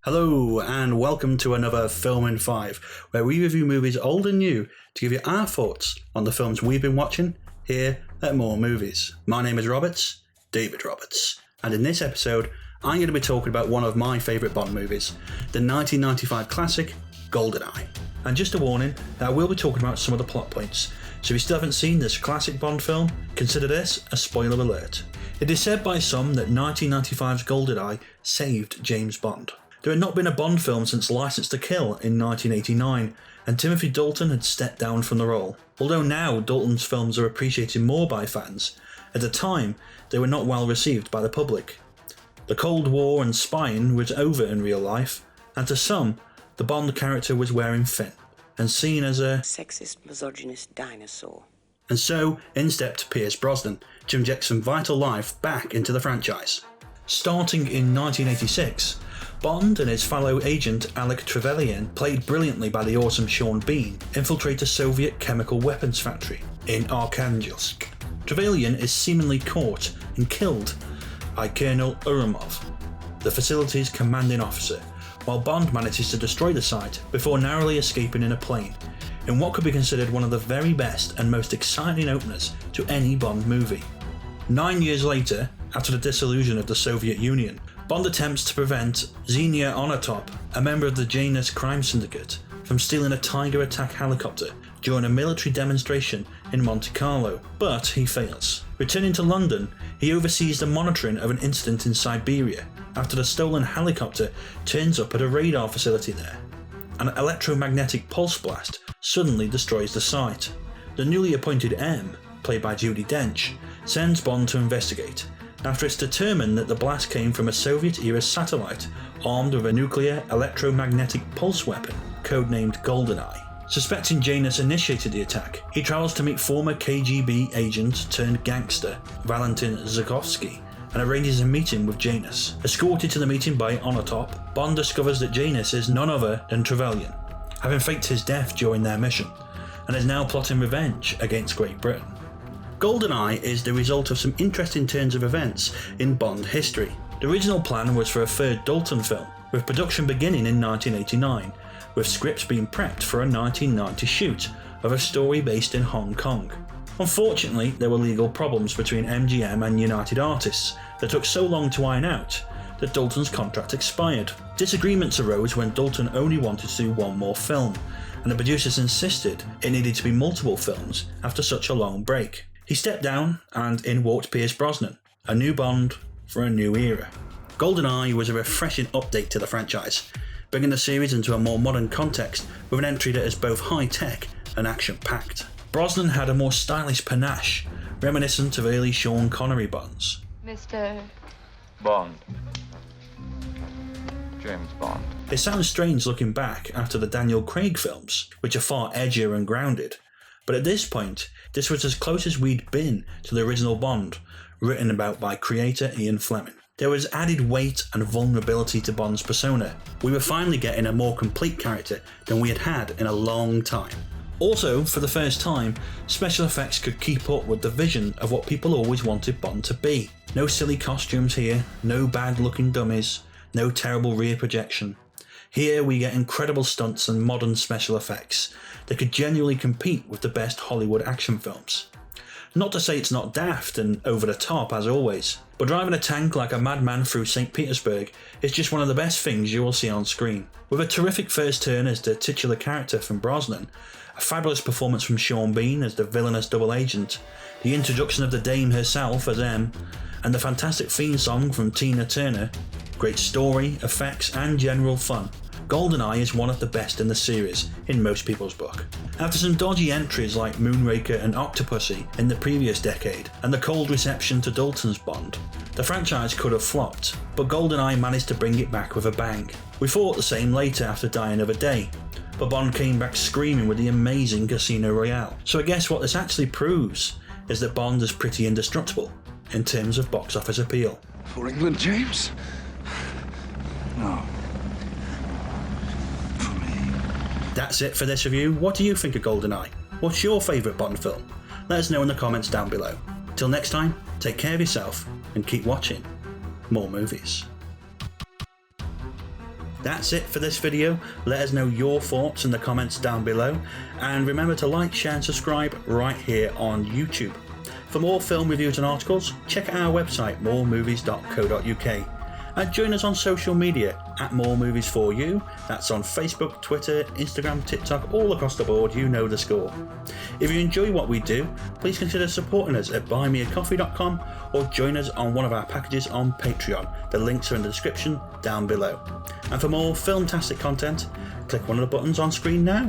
Hello and welcome to another Film in 5, where we review movies old and new to give you our thoughts on the films we've been watching here at More Movies. My name is Roberts, David Roberts, and in this episode I'm going to be talking about one of my favourite Bond movies, the 1995 classic GoldenEye. And just a warning that I will be talking about some of the plot points, so if you still haven't seen this classic Bond film, consider this a spoiler alert. It is said by some that 1995's GoldenEye saved James Bond. There had not been a Bond film since Licence to Kill in 1989, and Timothy Dalton had stepped down from the role. Although now Dalton's films are appreciated more by fans, at the time they were not well received by the public. The Cold War and spying was over in real life, and to some, the Bond character was wearing thin, and seen as a sexist, misogynist dinosaur. And so in stepped Pierce Brosnan to inject some vital life back into the franchise. Starting in 1986, Bond and his fellow agent Alec Trevelyan, played brilliantly by the awesome Sean Bean, infiltrate a Soviet chemical weapons factory in Arkhangelsk. Trevelyan is seemingly caught and killed by Colonel Urumov, the facility's commanding officer, while Bond manages to destroy the site before narrowly escaping in a plane, in what could be considered one of the very best and most exciting openers to any Bond movie. 9 years later, after the dissolution of the Soviet Union, Bond attempts to prevent Xenia Onatopp, a member of the Janus crime syndicate, from stealing a Tiger attack helicopter during a military demonstration in Monte Carlo, but he fails. Returning to London, he oversees the monitoring of an incident in Siberia after the stolen helicopter turns up at a radar facility there. An electromagnetic pulse blast suddenly destroys the site. The newly appointed M, played by Judi Dench, sends Bond to investigate, after it's determined that the blast came from a Soviet-era satellite armed with a nuclear electromagnetic pulse weapon, codenamed GoldenEye. Suspecting Janus initiated the attack, he travels to meet former KGB agent turned gangster Valentin Zhukovsky and arranges a meeting with Janus. Escorted to the meeting by Onatopp, Bond discovers that Janus is none other than Trevelyan, having faked his death during their mission, and is now plotting revenge against Great Britain. GoldenEye is the result of some interesting turns of events in Bond history. The original plan was for a third Dalton film, with production beginning in 1989, with scripts being prepped for a 1990 shoot of a story based in Hong Kong. Unfortunately, there were legal problems between MGM and United Artists that took so long to iron out that Dalton's contract expired. Disagreements arose when Dalton only wanted to do one more film, and the producers insisted it needed to be multiple films after such a long break. He stepped down, and in walked Pierce Brosnan, a new Bond for a new era. GoldenEye was a refreshing update to the franchise, bringing the series into a more modern context with an entry that is both high-tech and action-packed. Brosnan had a more stylish panache, reminiscent of early Sean Connery Bonds. Mr. Bond. James Bond. It sounds strange looking back after the Daniel Craig films, which are far edgier and grounded, but at this point, this was as close as we'd been to the original Bond, written about by creator Ian Fleming. There was added weight and vulnerability to Bond's persona. We were finally getting a more complete character than we had had in a long time. Also, for the first time, special effects could keep up with the vision of what people always wanted Bond to be. No silly costumes here, no bad looking dummies, no terrible rear projection. Here we get incredible stunts and modern special effects that could genuinely compete with the best Hollywood action films. Not to say it's not daft and over the top as always, but driving a tank like a madman through St. Petersburg is just one of the best things you will see on screen. With a terrific first turn as the titular character from Brosnan, a fabulous performance from Sean Bean as the villainous double agent, the introduction of the Dame herself as M, and the fantastic theme song from Tina Turner, great story, effects and general fun, GoldenEye is one of the best in the series, in most people's book. After some dodgy entries like Moonraker and Octopussy in the previous decade, and the cold reception to Dalton's Bond, the franchise could have flopped, but GoldenEye managed to bring it back with a bang. We thought the same later after Die Another Day, but Bond came back screaming with the amazing Casino Royale. So I guess what this actually proves is that Bond is pretty indestructible in terms of box office appeal. For England, James? No. For me. That's it for this review. What do you think of GoldenEye? What's your favourite Bond film? Let us know in the comments down below. Till next time, take care of yourself and keep watching more movies. That's it for this video. Let us know your thoughts in the comments down below, and remember to like, share and subscribe right here on YouTube. For more film reviews and articles, check out our website moremovies.co.uk, and join us on social media at More Movies For You. That's on Facebook, Twitter, Instagram, TikTok, all across the board. You know the score. If you enjoy what we do, please consider supporting us at buymeacoffee.com or join us on one of our packages on Patreon. The links are in the description down below. And for more filmtastic content, click one of the buttons on screen now.